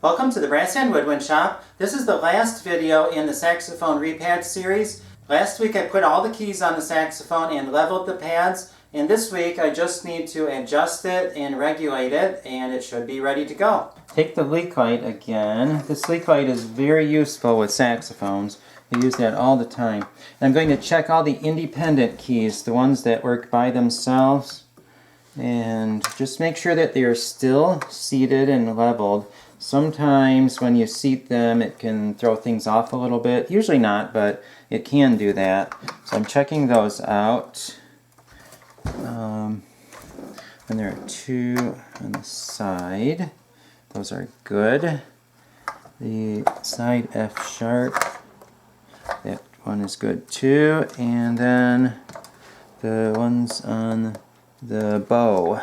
Welcome to the Brass and Woodwind Shop. This is the last video in the Saxophone Repad series. Last week I put all the keys on the saxophone and leveled the pads, and this week I just need to adjust it and regulate it, and it should be ready to go. Take the leak light again. This leak light is very useful with saxophones. I use that all the time. And I'm going to check all the independent keys, the ones that work by themselves, and just make sure that they are still seated and leveled. Sometimes when you seat them it can throw things off a little bit. Usually not, but it can do that. So I'm checking those out. And there are two on the side. Those are good. The side F sharp, that one is good too. And then the ones on the bow.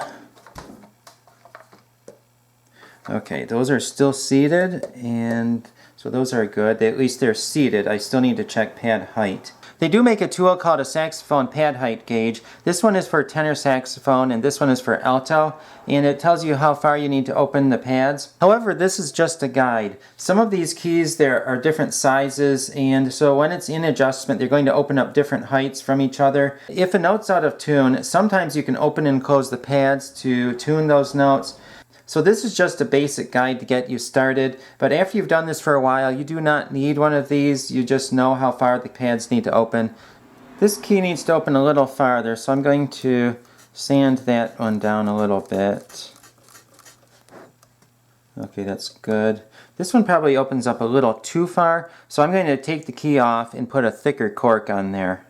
Okay, those are still seated, and so those are good. At least they're seated. I still need to check pad height. They do make a tool called a saxophone pad height gauge. This one is for tenor saxophone and this one is for alto, and it tells you how far you need to open the pads. However, this is just a guide. Some of these keys there are different sizes, and so when it's in adjustment they're going to open up different heights from each other. If a note's out of tune, sometimes you can open and close the pads to tune those notes. So this is just a basic guide to get you started, but after you've done this for a while, you do not need one of these. You just know how far the pads need to open. This key needs to open a little farther, so I'm going to sand that one down a little bit. Okay, that's good. This one probably opens up a little too far, so I'm going to take the key off and put a thicker cork on there.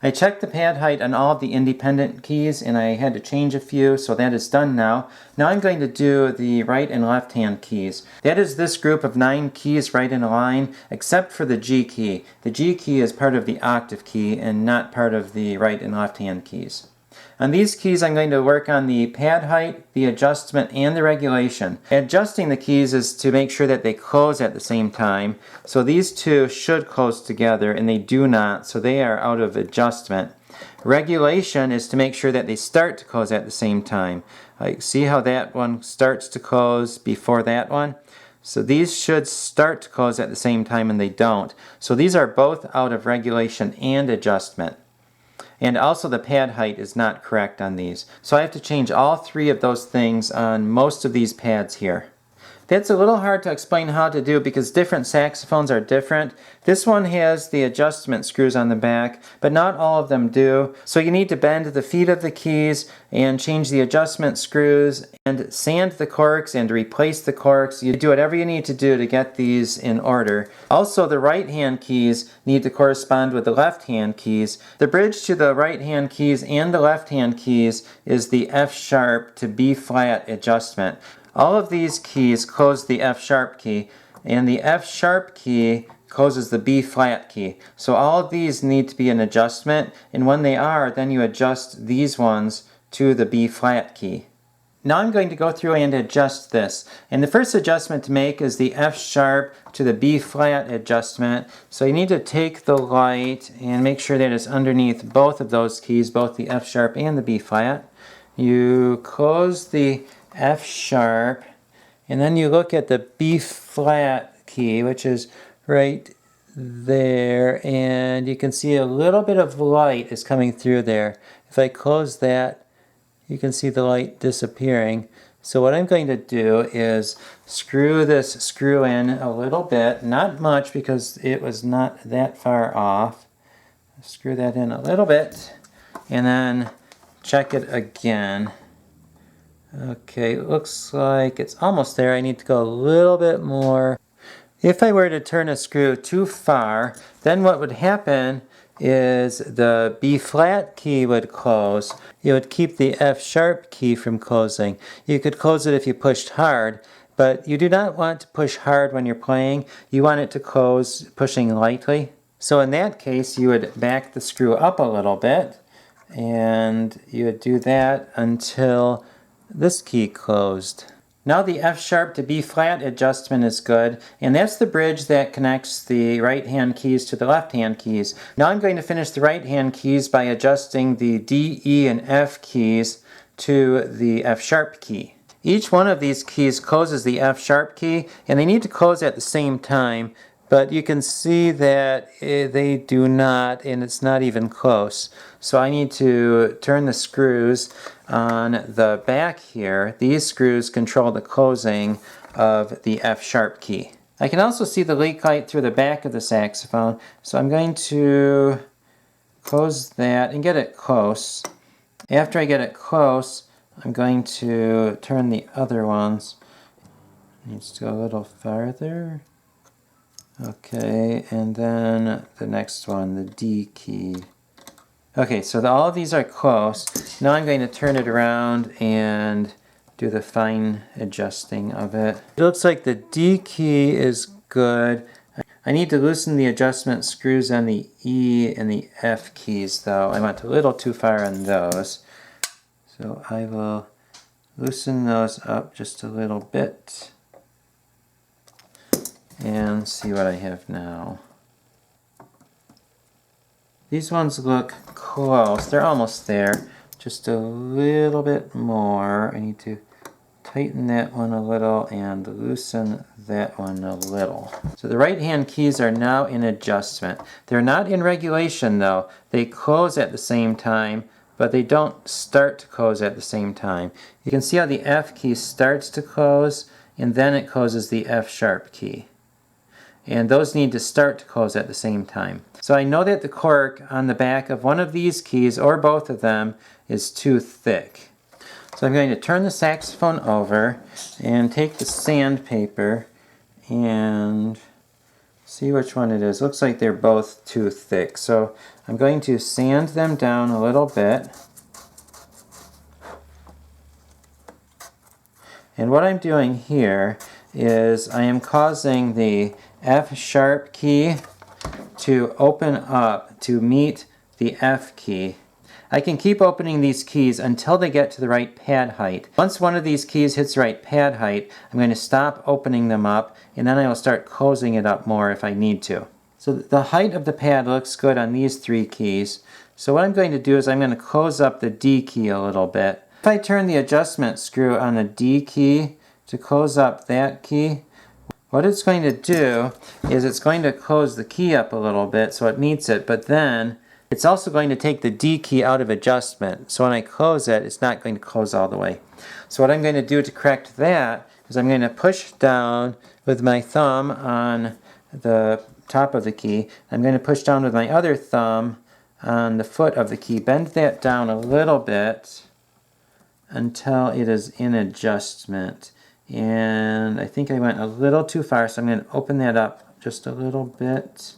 I checked the pad height on all of the independent keys, and I had to change a few, so that is done now. Now I'm going to do the right and left hand keys. That is this group of 9 keys right in a line, except for the G key. The G key is part of the octave key and not part of the right and left hand keys. On these keys I'm going to work on the pad height, the adjustment, and the regulation. Adjusting the keys is to make sure that they close at the same time. So these two should close together, and they do not, so they are out of adjustment. Regulation is to make sure that they start to close at the same time. See how that one starts to close before that one? So these should start to close at the same time, and they don't. So these are both out of regulation and adjustment. And also the pad height is not correct on these. So I have to change all 3 of those things on most of these pads here. That's a little hard to explain how to do because different saxophones are different. This one has the adjustment screws on the back, but not all of them do. So you need to bend the feet of the keys and change the adjustment screws and sand the corks and replace the corks. You do whatever you need to do to get these in order. Also, the right hand keys need to correspond with the left hand keys. The bridge to the right hand keys and the left hand keys is the F sharp to B flat adjustment. All of these keys close the F sharp key, and the F sharp key closes the B flat key. So all of these need to be an adjustment, and when they are, then you adjust these ones to the B flat key. Now I'm going to go through and adjust this. And the first adjustment to make is the F sharp to the B flat adjustment. So you need to take the light and make sure that it's underneath both of those keys, both the F sharp and the B flat. You close the F sharp, and then you look at the B flat key, which is right there, and you can see a little bit of light is coming through there. If I close that, you can see the light disappearing. So what I'm going to do is screw this screw in a little bit, not much because it was not that far off. Screw that in a little bit, and then check it again. Okay, it looks like it's almost there. I need to go a little bit more. If I were to turn a screw too far, then what would happen is the B flat key would close. It would keep the F sharp key from closing. You could close it if you pushed hard, but you do not want to push hard when you're playing. You want it to close pushing lightly. So in that case, you would back the screw up a little bit, and you would do that until this key closed. Now the F sharp to B flat adjustment is good, and that's the bridge that connects the right hand keys to the left hand keys. Now I'm going to finish the right hand keys by adjusting the D, E, and F keys to the F sharp key. Each one of these keys closes the F sharp key, and they need to close at the same time, but you can see that they do not, and it's not even close. So I need to turn the screws on the back here. These screws control the closing of the F sharp key. I can also see the leak light through the back of the saxophone, so I'm going to close that and get it close. After I get it close, I'm going to turn the other ones. Needs to go a little farther. Okay, and then the next one, the D key. Okay, so all of these are close. Now I'm going to turn it around and do the fine adjusting of it. It looks like the D key is good. I need to loosen the adjustment screws on the E and the F keys though. I went a little too far on those. So I will loosen those up just a little bit and see what I have now. These ones look close. They're almost there. Just a little bit more. I need to tighten that one a little and loosen that one a little. So the right hand keys are now in adjustment. They're not in regulation though. They close at the same time, but they don't start to close at the same time. You can see how the F key starts to close and then it closes the F sharp key. And those need to start to close at the same time. So I know that the cork on the back of one of these keys or both of them is too thick. So I'm going to turn the saxophone over and take the sandpaper and see which one it is. Looks like they're both too thick. So I'm going to sand them down a little bit. And what I'm doing here is I am causing the F sharp key to open up to meet the F key. I can keep opening these keys until they get to the right pad height. Once one of these keys hits the right pad height, I'm going to stop opening them up and then I will start closing it up more if I need to. So the height of the pad looks good on these three keys. So what I'm going to do is I'm going to close up the D key a little bit. If I turn the adjustment screw on the D key to close up that key, what it's going to do is it's going to close the key up a little bit so it meets it, but then it's also going to take the D key out of adjustment. So when I close it, it's not going to close all the way. So what I'm going to do to correct that is I'm going to push down with my thumb on the top of the key. I'm going to push down with my other thumb on the foot of the key. Bend that down a little bit until it is in adjustment. And I think I went a little too far, so I'm going to open that up just a little bit.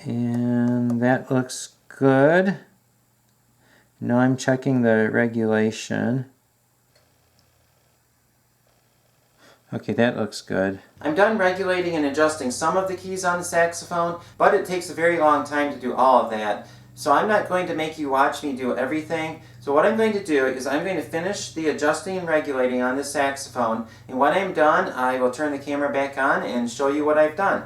And that looks good. Now I'm checking the regulation. Okay, that looks good. I'm done regulating and adjusting some of the keys on the saxophone, but it takes a very long time to do all of that. So I'm not going to make you watch me do everything. So what I'm going to do is I'm going to finish the adjusting and regulating on this saxophone, and when I'm done, I will turn the camera back on and show you what I've done.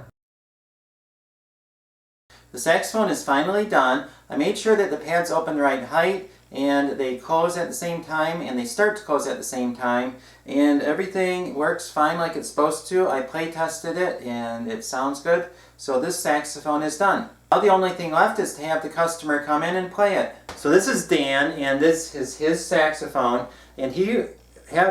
The saxophone is finally done. I made sure that the pads open the right height and they close at the same time and they start to close at the same time, and everything works fine like it's supposed to. I play tested it and it sounds good. So this saxophone is done. Now the only thing left is to have the customer come in and play it. So this is Dan and this is his saxophone, and he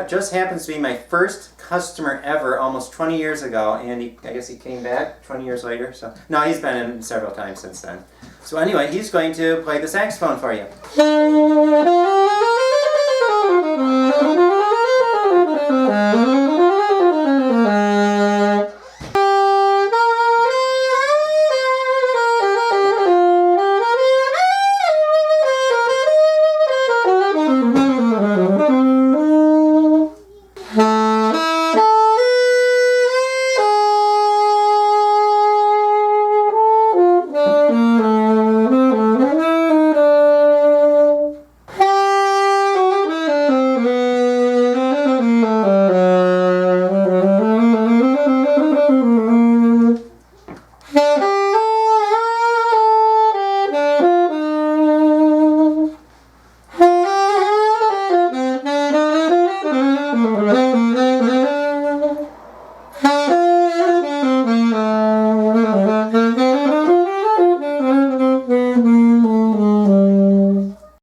just happens to be my first customer ever almost 20 years ago, and I guess he came back 20 years later. So no, he's been in several times since then. So anyway, he's going to play the saxophone for you.